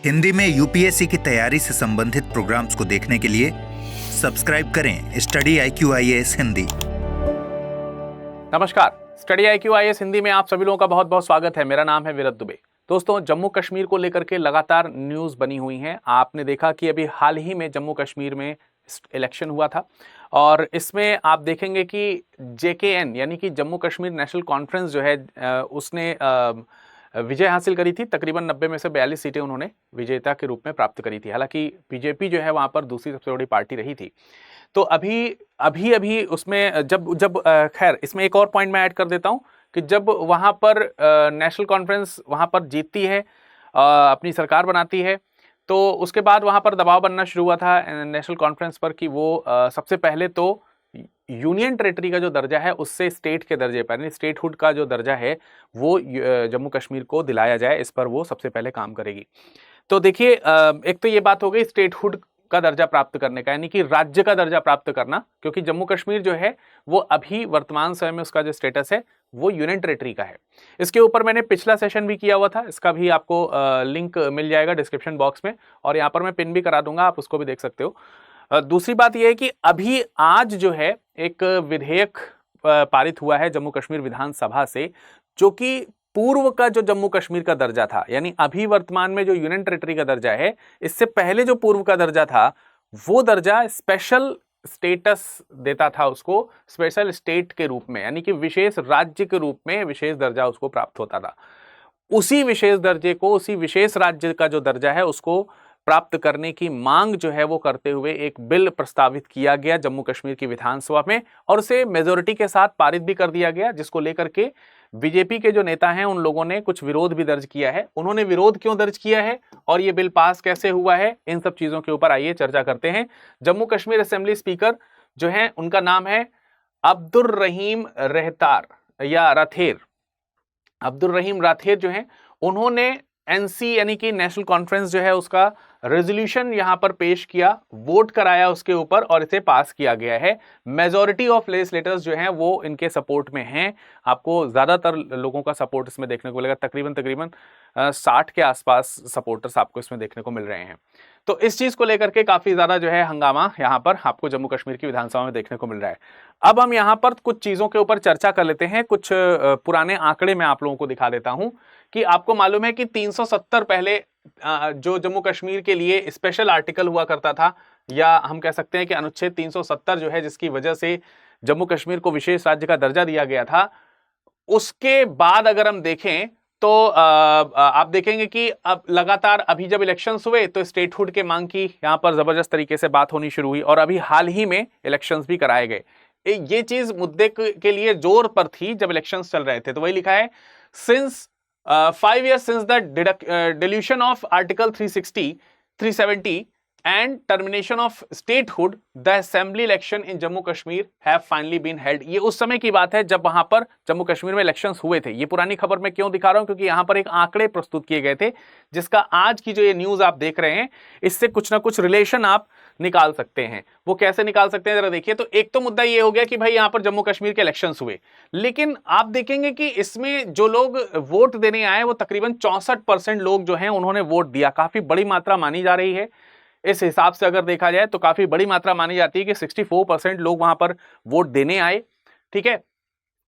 हिंदी में यूपीएससी की तैयारी से संबंधित प्रोग्राम्स को देखने के लिए सब्सक्राइब करें स्टडी IQ IAS हिंदी। नमस्कार, स्टडी IQ IAS हिंदी में आप सभी लोगों का बहुत बहुत स्वागत है। मेरा नाम है विरत दुबे। दोस्तों, जम्मू कश्मीर को लेकर के लगातार न्यूज़ बनी हुई हैं। आपने देखा कि अभी हाल ही में जम्मू कश्मीर में इलेक्शन हुआ था और इसमें आप देखेंगे कि JKN यानी कि जम्मू कश्मीर नेशनल कॉन्फ्रेंस जो है उसने विजय हासिल करी थी। तकरीबन 90 में से 42 सीटें उन्होंने विजेता के रूप में प्राप्त करी थी। हालांकि बीजेपी जो है वहां पर दूसरी सबसे बड़ी पार्टी रही थी। तो अभी उसमें जब खैर इसमें एक और पॉइंट मैं ऐड कर देता हूं कि जब वहां पर नेशनल कॉन्फ्रेंस वहां पर जीतती है, अपनी सरकार बनाती है, तो उसके बाद वहां पर दबाव बनना शुरू हुआ था नेशनल कॉन्फ्रेंस पर कि वो सबसे पहले तो यूनियन टेरिटरी का जो दर्जा है उससे स्टेट के दर्जे पर, यानी स्टेटहुड का जो दर्जा है वो जम्मू कश्मीर को दिलाया जाए, इस पर वो सबसे पहले काम करेगी। तो देखिए, एक तो ये बात हो गई स्टेटहुड का दर्जा प्राप्त करने का, यानी कि राज्य का दर्जा प्राप्त करना, क्योंकि जम्मू कश्मीर जो है वो अभी वर्तमान समय में उसका जो स्टेटस है वो यूनियन टेरिटरी का है। इसके ऊपर मैंने पिछला सेशन भी किया हुआ था, इसका भी आपको लिंक मिल जाएगा डिस्क्रिप्शन बॉक्स में और यहाँ पर मैं पिन भी करा दूंगा, आप उसको भी देख सकते हो। दूसरी बात यह है कि अभी आज जो है एक विधेयक पारित हुआ है जम्मू कश्मीर विधानसभा से, जो कि पूर्व का जो जम्मू कश्मीर का दर्जा था, यानी अभी वर्तमान में जो यूनियन टेरिटरी का दर्जा है, इससे पहले जो पूर्व का दर्जा था वो दर्जा स्पेशल स्टेटस देता था उसको, स्पेशल स्टेट के रूप में, यानी कि विशेष राज्य के रूप में विशेष दर्जा उसको प्राप्त होता था। उसी विशेष दर्जे को, उसी विशेष राज्य का जो दर्जा है उसको प्राप्त करने की मांग जो है वो करते हुए एक बिल प्रस्तावित किया गया जम्मू कश्मीर की विधानसभा में और उसे मेजोरिटी के साथ पारित भी कर दिया गया, जिसको लेकर के बीजेपी के जो नेता हैं उन लोगों ने कुछ विरोध भी दर्ज किया है। उन्होंने विरोध क्यों दर्ज किया है और ये बिल पास कैसे हुआ है, इन सब चीजों के ऊपर आइए चर्चा करते हैं। जम्मू कश्मीर असेंबली स्पीकर जो है उनका नाम है अब्दुर रहीम रहतार या राथेर। अब्दुल रहीम राथेर जो है उन्होंने NC यानी कि नेशनल कॉन्फ्रेंस जो है उसका रेजोल्यूशन यहां पर पेश किया, वोट कराया उसके ऊपर और इसे पास किया गया है। मेजॉरिटी ऑफ लेजिस्लेटर्स जो हैं वो इनके सपोर्ट में हैं। आपको ज्यादातर लोगों का सपोर्ट इसमें देखने को मिलेगा, तकरीबन 60 के आसपास सपोर्टर्स आपको इसमें देखने को मिल रहे हैं। तो इस चीज को लेकर के काफी ज्यादा जो है हंगामा यहां पर आपको जम्मू कश्मीर की विधानसभा में देखने को मिल रहा है। अब हम यहां पर कुछ चीजों के ऊपर चर्चा कर लेते हैं। कुछ पुराने आंकड़े मैं आप लोगों को दिखा देता हूं कि आपको मालूम है कि 370 पहले जो जम्मू कश्मीर के लिए स्पेशल आर्टिकल हुआ करता था, या हम कह सकते हैं कि अनुच्छेद 370 जो है जिसकी वजह से जम्मू कश्मीर को विशेष राज्य का दर्जा दिया गया था, उसके बाद अगर हम देखें तो आप देखेंगे कि अब लगातार अभी जब इलेक्शंस हुए तो स्टेटहुड के मांग की यहां पर जबरदस्त तरीके से बात होनी शुरू हुई और अभी हाल ही में इलेक्शंस भी कराए गए। ये चीज मुद्दे के लिए जोर पर थी जब इलेक्शंस चल रहे थे। तो वही लिखा है, since 5 years since the deletion of Article 360, 370 and termination of statehood, the assembly election in Jammu Kashmir have finally been held। ये उस समय की बात है जब वहां पर जम्मू कश्मीर में इलेक्शंस हुए थे। ये पुरानी खबर मैं क्यों दिखा रहा हूं, क्योंकि यहां पर एक आंकड़े प्रस्तुत किए गए थे जिसका आज की जो ये न्यूज आप देख रहे हैं इससे कुछ ना कुछ रिलेशन आप निकाल सकते हैं। वो कैसे निकाल सकते हैं जरा देखिए। तो एक तो मुद्दा ये हो गया कि भाई यहां पर जम्मू कश्मीर के इलेक्शंस हुए, लेकिन आप देखेंगे कि इसमें जो लोग वोट देने आए वो तकरीबन 64% लोग जो हैं उन्होंने वोट दिया। काफी बड़ी मात्रा मानी जा रही है। इस हिसाब से अगर देखा जाए तो काफी बड़ी मात्रा मानी जाती है कि 64% लोग वहां पर वोट देने आए, ठीक है।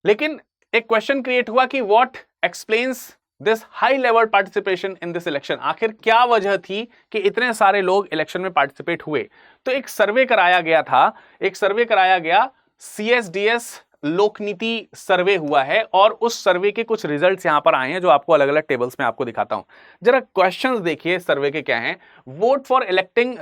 लेकिन एक क्वेश्चन क्रिएट हुआ कि what explains this high level participation in this election. आखिर क्या वजह थी कि इतने सारे लोग इलेक्शन में पार्टिसिपेट हुए। तो एक सर्वे कराया गया था, CSDS लोकनीति सर्वे हुआ है और उस सर्वे के कुछ रिजल्ट्स यहां पर आए हैं जो आपको अलग अलग टेबल्स में आपको दिखाता हूं। जरा क्वेश्चंस देखिए सर्वे के क्या हैं। Vote for electing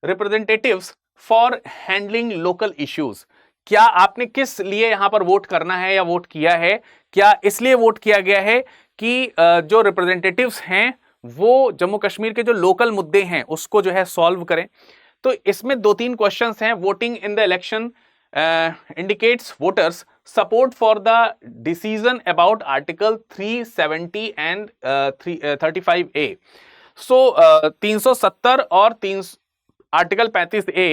representatives for handling local issues. क्या आपने किस लिए यहां पर वोट करना है या वोट किया है? क्या इसलिए वोट किया गया है कि जो रिप्रेजेंटेटिव्स हैं वो जम्मू कश्मीर के जो लोकल मुद्दे हैं उसको जो है सॉल्व करें। तो इसमें 2-3 क्वेश्चंस हैं। Voting in the election indicates voters support for the decision about Article 370 and 35A। So 370 और आर्टिकल 35A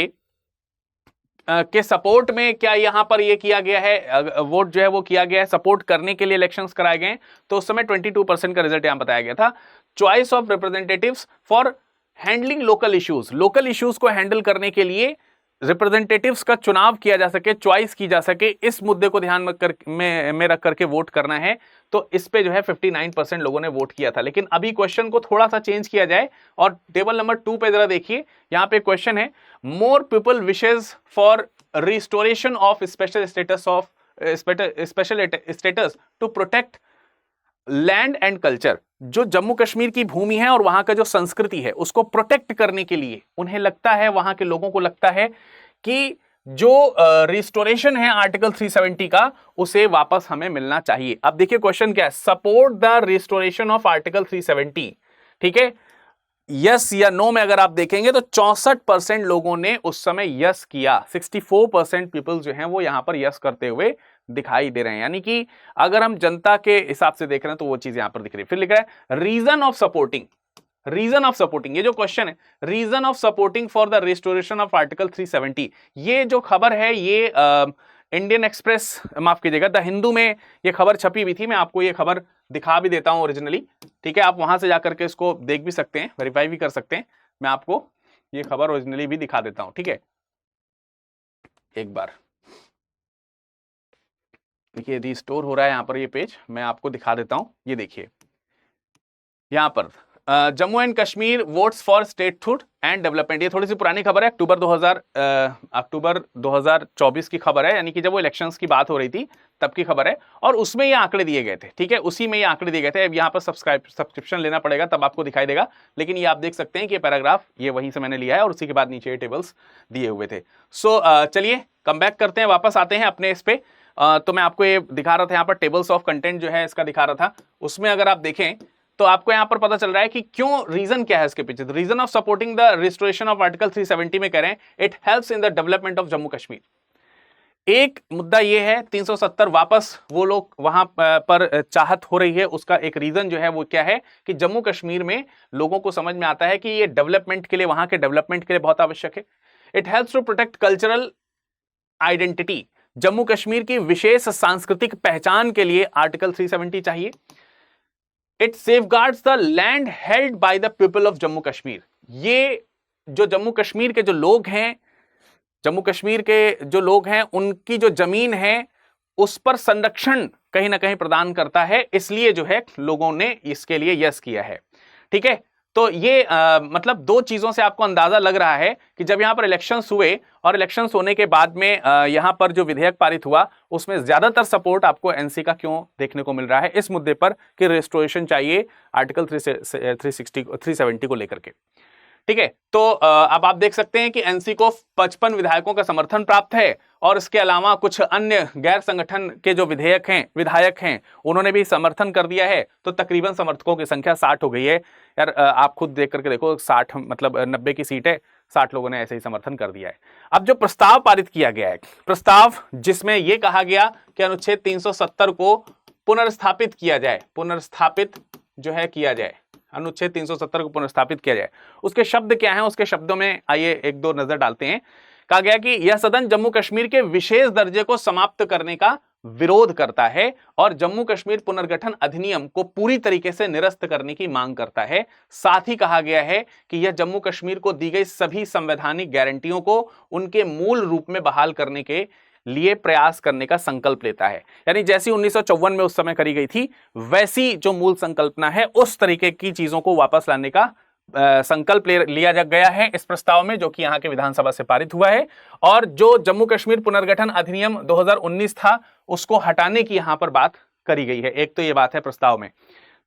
के सपोर्ट में क्या यहां पर ये किया गया है, वोट जो है वो किया गया है, सपोर्ट करने के लिए इलेक्शंस कराए गए। तो उस समय 22% का रिजल्ट यहां बताया गया था। Choice of representatives for handling local issues, local issues को हैंडल करने के लिए रिप्रेजेंटेटिव्स का चुनाव किया जा सके, चॉइस की जा सके, इस मुद्दे को ध्यान में रख करके वोट करना है। तो इस पे जो है 59% लोगों ने वोट किया था। लेकिन अभी क्वेश्चन को थोड़ा सा चेंज किया जाए और टेबल नंबर 2 पे जरा देखिए, यहां पे क्वेश्चन है more people wishes for restoration of special status to protect land and culture. जो जम्मू कश्मीर की भूमि है और वहां का जो संस्कृति है उसको प्रोटेक्ट करने के लिए उन्हें लगता है, वहां के लोगों को लगता है कि जो रिस्टोरेशन है आर्टिकल 370 का उसे वापस हमें मिलना चाहिए। अब देखिए क्वेश्चन क्या है, support the restoration of article 370। ठीक है, यस या नो में अगर आप देखेंगे तो 64% लोगों ने उस समय यस किया, 64% पीपल जो हैं वो यहां पर यस करते हुए दिखाई दे रहे हैं। यानी कि अगर हम जनता के हिसाब से देख रहे हैं तो वो चीज यहां पर दिख रही है। फिर लिख रहा है reason of supporting, reason of supporting, ये जो क्वेश्चन है reason of supporting for the restoration of article 370, ये जो खबर है ये इंडियन एक्सप्रेस, माफ कीजिएगा, द हिंदू में ये खबर छपी हुई थी। मैं आपको ये खबर दिखा भी देता हूं ओरिजिनली। ठीक है, आप वहां से जाकर के इसको देख भी सकते हैं, वेरीफाई भी कर सकते हैं। मैं आपको ये खबर ओरिजिनली भी दिखा देता हूं। ठीक है, एक बार देखिए रिस्टोर हो रहा है यहां पर ये पेज, मैं आपको दिखा देता हूं। ये देखिए यहां पर Jammu and Kashmir votes for statehood and development, ये थोड़ी सी पुरानी खबर है, अक्टूबर 2024 की खबर है, यानी कि जब वो इलेक्शंस की बात हो रही थी तब की खबर है, और उसमें ये आंकड़े दिए गए थे। ठीक है, उसी में ये आंकड़े दिए गए थे। अब यहाँ पर सब्सक्रिप्शन लेना पड़ेगा तब आपको दिखाई देगा, लेकिन ये आप देख सकते हैं कि ये पैराग्राफ ये वहीं से मैंने लिया है और उसी के बाद नीचे ये टेबल्स दिए हुए थे। सो चलिए कम बैक करते हैं, वापस आते हैं अपने इस पे। तो मैं आपको ये दिखा रहा था, यहाँ पर टेबल्स ऑफ कंटेंट जो है इसका दिखा रहा था, उसमें अगर आप देखें तो आपको यहां पर पता चल रहा है कि क्यों, रीजन क्या है इसके पीछे। Reason of supporting the restoration of article 370 में कह रहे हैं it helps in the development of Jammu Kashmir. एक मुद्दा ये है 370 वापस वो लोग वहां पर चाहत हो रही है, उसका एक रीजन जो है वो क्या है कि जम्मू कश्मीर में लोगों को समझ में आता है कि ये डेवलपमेंट के लिए, वहां के डेवलपमेंट के लिए बहुत आवश्यक है। It helps to protect cultural identity, Jammu Kashmir की विशेष सांस्कृतिक पहचान के लिए आर्टिकल 370 चाहिए। It safeguards the land held by the people of Jammu Kashmir, ये जो जम्मू कश्मीर के जो लोग हैं, जम्मू कश्मीर के जो लोग हैं उनकी जो जमीन है उस पर संरक्षण कहीं ना कहीं प्रदान करता है, इसलिए जो है लोगों ने इसके लिए यस किया है। ठीक है, तो ये मतलब दो चीजों से आपको अंदाजा लग रहा है कि जब यहां पर इलेक्शंस हुए और इलेक्शंस होने के बाद में यहां पर जो विधेयक पारित हुआ उसमें ज्यादातर सपोर्ट आपको एनसी का क्यों देखने को मिल रहा है इस मुद्दे पर कि रेस्टोरेशन चाहिए आर्टिकल 370 को लेकर के। ठीक है, तो अब आप देख सकते हैं कि एनसी को 55 विधायकों का समर्थन प्राप्त है और इसके अलावा कुछ अन्य गैर संगठन के जो विधायक हैं उन्होंने भी समर्थन कर दिया है। तो तकरीबन समर्थकों की संख्या 60 हो गई है। यार आप खुद देख करके देखो, 60 मतलब 90 की सीट है, 60 लोगों ने ऐसे ही समर्थन कर दिया है। अब जो प्रस्ताव पारित किया गया है, प्रस्ताव जिसमें यह कहा गया कि अनुच्छेद 370 को पुनर्स्थापित किया जाए, पुनर्स्थापित जो है किया जाए, अनुच्छेद 370 को पुनर्स्थापित किया जाए, उसके शब्द क्या हैं, उसके शब्दों में आइए एक दो नजर डालते हैं। कहा गया कि यह सदन जम्मू कश्मीर के विशेष दर्जे को समाप्त करने का विरोध करता है और जम्मू कश्मीर पुनर्गठन अधिनियम को पूरी तरीके से निरस्त करने की मांग करता है। साथ ही कहा गया है कि यह जम्मू कश्मीर को दी गई सभी संवैधानिक गारंटियों को उनके मूल रूप में बहाल करने के लिए प्रयास करने का संकल्प लेता है। यानी जैसी 1954 में उस समय करी गई थी वैसी जो मूल संकल्पना है उस तरीके की चीजों को वापस लाने का संकल्प लिया गया है इस प्रस्ताव में, जो कि यहां के विधानसभा से पारित हुआ है। और जो जम्मू कश्मीर पुनर्गठन अधिनियम 2019 था उसको हटाने की यहां पर बात करी गई है। एक तो यह बात है प्रस्ताव में।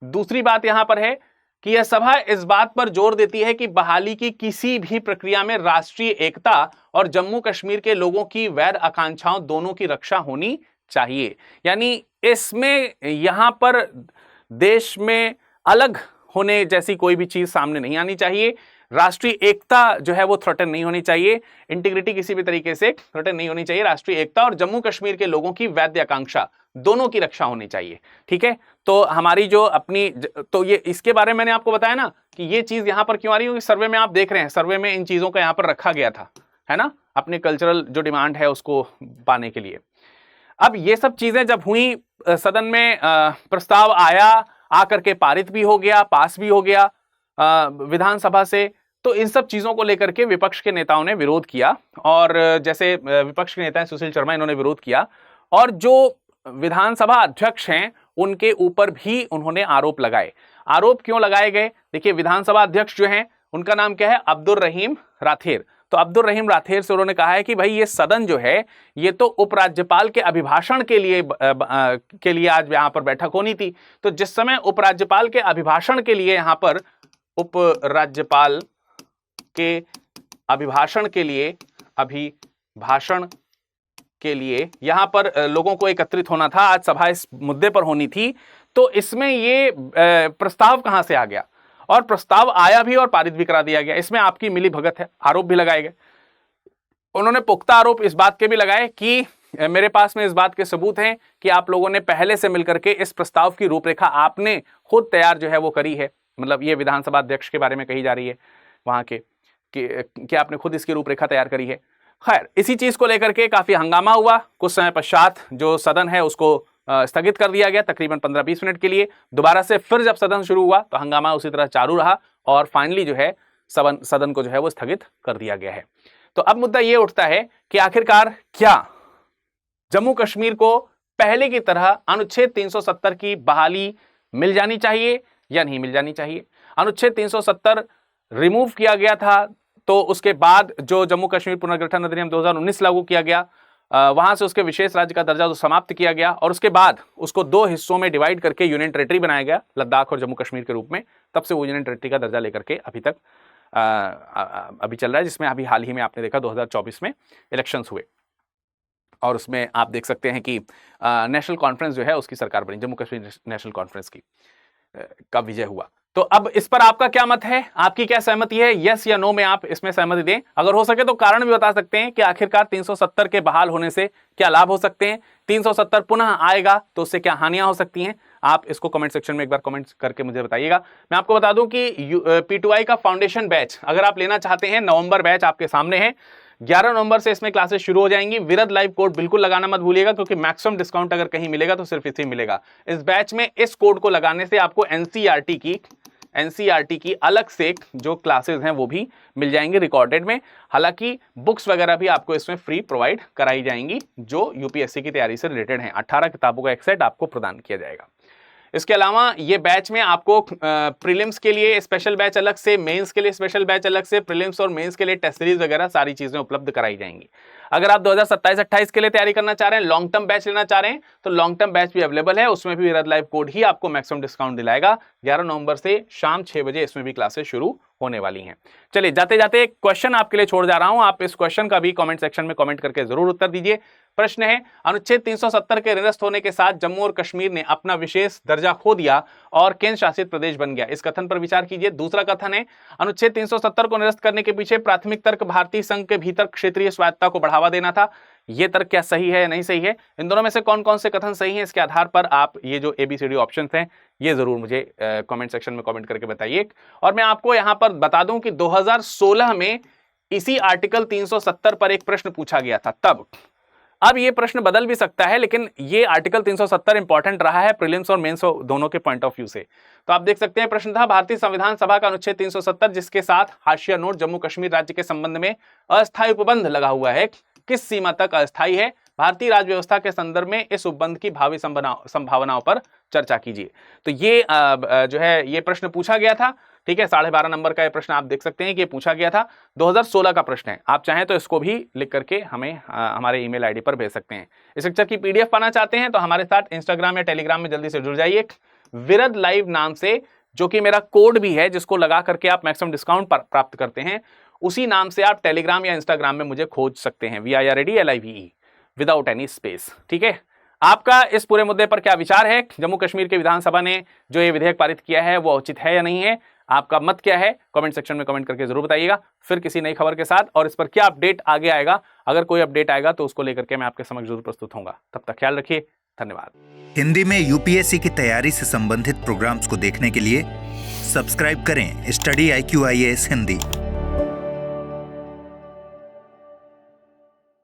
दूसरी बात यहां पर है कि यह सभा इस बात पर जोर देती है कि बहाली की किसी भी प्रक्रिया में राष्ट्रीय एकता और जम्मू कश्मीर के लोगों की वैध आकांक्षाओं दोनों की रक्षा होनी चाहिए। यानी इसमें यहां पर देश में अलग होने जैसी कोई भी चीज सामने नहीं आनी चाहिए, राष्ट्रीय एकता जो है वो थ्रेटन नहीं होनी चाहिए, इंटीग्रिटी किसी भी तरीके से थ्रेटन नहीं होनी चाहिए, राष्ट्रीय एकता और जम्मू कश्मीर के लोगों की वैध आकांक्षा दोनों की रक्षा होनी चाहिए। ठीक है, तो हमारी जो अपनी तो ये इसके बारे में मैंने आपको बताया ना कि ये चीज यहां पर क्यों आ रही है, सर्वे में आप देख रहे हैं, सर्वे में इन चीजों को यहां पर रखा गया था, है ना, अपने कल्चरल जो डिमांड है उसको पाने के लिए। अब ये सब चीजें जब हुई, सदन में प्रस्ताव आया, आकर के पारित भी हो गया, पास भी हो गया विधानसभा से। तो इन सब चीजों को लेकर के विपक्ष के नेताओं ने विरोध किया, और जैसे विपक्ष के नेता सुशील शर्मा, इन्होंने विरोध किया, और जो विधानसभा अध्यक्ष हैं उनके ऊपर भी उन्होंने आरोप लगाए। आरोप क्यों लगाए गए? देखिए, विधानसभा अध्यक्ष जो हैं उनका नाम क्या है? अब्दुल रहीम राठेर। तो अब्दुल रहीम राठेर से उन्होंने कहा है कि भाई ये सदन जो है ये तो उपराज्यपाल के अभिभाषण के लिए आज यहाँ पर बैठक होनी थी। तो जिस समय उपराज्यपाल के अभिभाषण के लिए यहाँ पर उपराज्यपाल के अभिभाषण के लिए यहाँ पर लोगों को एकत्रित होना था, आज सभा इस मुद्दे पर होनी थी, तो इसमें ये प्रस्ताव कहां से आ गया? और प्रस्ताव आया भी और पारित भी करा दिया गया। इसमें आपकी मिली भगत है, आरोप भी लगाए गए। उन्होंने पुख्ता आरोप इस बात के भी लगाए कि मेरे पास में इस बात के सबूत हैं कि आप लोगों ने पहले से मिलकर के इस प्रस्ताव की रूपरेखा आपने खुद तैयार जो है वो करी है। मतलब ये विधानसभा अध्यक्ष के बारे में कही जा रही है वहां के कि आपने खुद इसकी रूपरेखा तैयार करी है। खैर, इसी चीज को लेकर के काफी हंगामा हुआ। कुछ समय पश्चात जो सदन है उसको स्थगित कर दिया गया तकरीबन 15-20 मिनट के लिए। दोबारा से फिर जब सदन शुरू हुआ तो हंगामा उसी तरह चालू रहा, और फाइनली जो है सदन को जो है वो स्थगित कर दिया गया है। तो अब मुद्दा ये उठता है कि आखिरकार क्या जम्मू कश्मीर को पहले की तरह अनुच्छेद 370 की बहाली मिल जानी चाहिए या नहीं मिल जानी चाहिए? अनुच्छेद 370 रिमूव किया गया था, तो उसके बाद जो जम्मू कश्मीर पुनर्गठन अधिनियम 2019 लागू किया गया, वहां से उसके विशेष राज्य का दर्जा तो समाप्त किया गया, और उसके बाद उसको 2 हिस्सों में डिवाइड करके यूनियन टेरिटरी बनाया गया, लद्दाख और जम्मू कश्मीर के रूप में। तब से वो यूनियन टेरिटरी का दर्जा लेकर के अभी तक अभी चल रहा है, जिसमें अभी हाल ही में आपने देखा 2024 में इलेक्शंस हुए, और उसमें आप देख सकते हैं कि नेशनल कॉन्फ्रेंस जो है उसकी सरकार बनी, जम्मू कश्मीर नेशनल कॉन्फ्रेंस का विजय हुआ। तो अब इस पर आपका क्या मत है? आपकी क्या सहमति है? यस या नो में आप इसमें सहमति दें। अगर हो सके तो कारण भी बता सकते हैं कि आखिरकार 370 के बहाल होने से क्या लाभ हो सकते हैं, 370 पुनः आएगा तो उससे क्या हानियां हो सकती हैं। आप इसको कमेंट सेक्शन में एक बार कमेंट करके मुझे बताइएगा। मैं आपको बता दूं कि P2I का फाउंडेशन बैच अगर आप लेना चाहते हैं, नवंबर बैच आपके सामने है। 11 नवंबर से इसमें क्लासेस शुरू हो जाएंगी। विरद लाइव कोड बिल्कुल लगाना मत भूलिएगा, क्योंकि मैक्सिमम डिस्काउंट अगर कहीं मिलेगा तो सिर्फ इसी मिलेगा। इस बैच में इस कोड को लगाने से आपको एनसीईआरटी की अलग से जो क्लासेस हैं वो भी मिल जाएंगे रिकॉर्डेड में। हालांकि बुक्स वगैरह भी आपको इसमें फ्री प्रोवाइड कराई जाएंगी जो यूपीएससी की तैयारी से रिलेटेड हैं। 18 किताबों का एक सेट आपको प्रदान किया जाएगा। इसके अलावा ये बैच में आपको प्रीलिम्स के लिए स्पेशल बैच अलग से, मेंस के लिए स्पेशल बैच अलग से, प्रीलिम्स और मेंस के लिए टेस्ट सीरीज वगैरह सारी चीजें उपलब्ध कराई जाएंगी। अगर आप 2027-28 के लिए तैयारी करना चाह रहे हैं, लॉन्ग टर्म बैच लेना चाह रहे हैं, तो लॉन्ग टर्म बैच भी अवेलेबल है। उसमें भी विरद लाइव कोड ही आपको मैक्सिमम डिस्काउंट दिलाएगा। 11 नवंबर से शाम 6 बजे इसमें भी क्लासेस शुरू होने वाली हैं। चलिए, जाते जाते एक क्वेश्चन आपके लिए छोड़ जा रहा हूं। आप इस क्वेश्चन का भी कमेंट सेक्शन में कमेंट करके जरूर उत्तर दीजिए। प्रश्न है, अनुच्छेद 370 के निरस्त होने के साथ जम्मू और कश्मीर ने अपना विशेष दर्जा खो दिया और केंद्र शासित प्रदेश बन गया। इस कथन पर विचार कीजिए। दूसरा कथन है, अनुच्छेद 370 को निरस्त करने के पीछे प्राथमिक तर्क भारतीय संघ के भीतर क्षेत्रीय स्वायत्तता को बढ़ावा देना था। ये तर्क क्या सही है या नहीं सही है? इन दोनों में से कौन कौन से कथन सही हैं? इसके आधार पर आप ये जो ABCD ऑप्शंस हैं ये जरूर मुझे कमेंट सेक्शन में कमेंट करके बताइए। और मैं आपको यहां पर बता दूं कि 2016 में इसी आर्टिकल 370 पर एक प्रश्न पूछा गया था तब। अब ये प्रश्न बदल भी सकता है, लेकिन ये आर्टिकल 370 इंपॉर्टेंट रहा है प्रीलिम्स और मेंस दोनों के पॉइंट ऑफ व्यू से। तो आप देख सकते हैं, प्रश्न था भारतीय संविधान सभा का अनुच्छेद 370 जिसके साथ हाशिया नोट जम्मू कश्मीर राज्य के संबंध में अस्थायी उपबंध लगा हुआ है, किस सीमा तक अस्थायी है? भारतीय राज्य व्यवस्था के संदर्भ में इस उपबंध की भावी संभावनाओं पर चर्चा कीजिए। तो ये जो है ये प्रश्न पूछा गया था। ठीक है, 12.5 नंबर का ये प्रश्न आप देख सकते हैं कि ये पूछा गया था। 2016 का प्रश्न है। आप चाहें तो इसको भी लिख करके हमें हमारे ईमेल आईडी पर भेज सकते हैं। इस लेक्चर की PDF पाना चाहते हैं तो हमारे साथ इंस्टाग्राम या टेलीग्राम में जल्दी से जुड़ जाइए। विरद लाइव नाम से, जो कि मेरा कोड भी है जिसको लगा करके आप मैक्सिमम डिस्काउंट प्राप्त करते हैं, उसी नाम से आप टेलीग्राम या इंस्टाग्राम में मुझे खोज सकते हैं। VIRADLIVE without any space. ठीक है, आपका इस पूरे मुद्दे पर क्या विचार है? जम्मू कश्मीर के विधानसभा ने जो ये विधेयक पारित किया है वो उचित है या नहीं है? आपका मत क्या है? कमेंट सेक्शन में कमेंट करके जरूर बताइएगा। फिर किसी नई खबर के साथ और इस पर क्या अपडेट आगे आएगा, अगर कोई अपडेट आएगा तो उसको लेकर के मैं आपके समक्ष जरूर प्रस्तुत होऊंगा। तब तक ख्याल रखिए। धन्यवाद। हिंदी में UPSC की तैयारी से संबंधित प्रोग्राम्स को देखने के लिए सब्सक्राइब करें स्टडी IQ IAS हिंदी।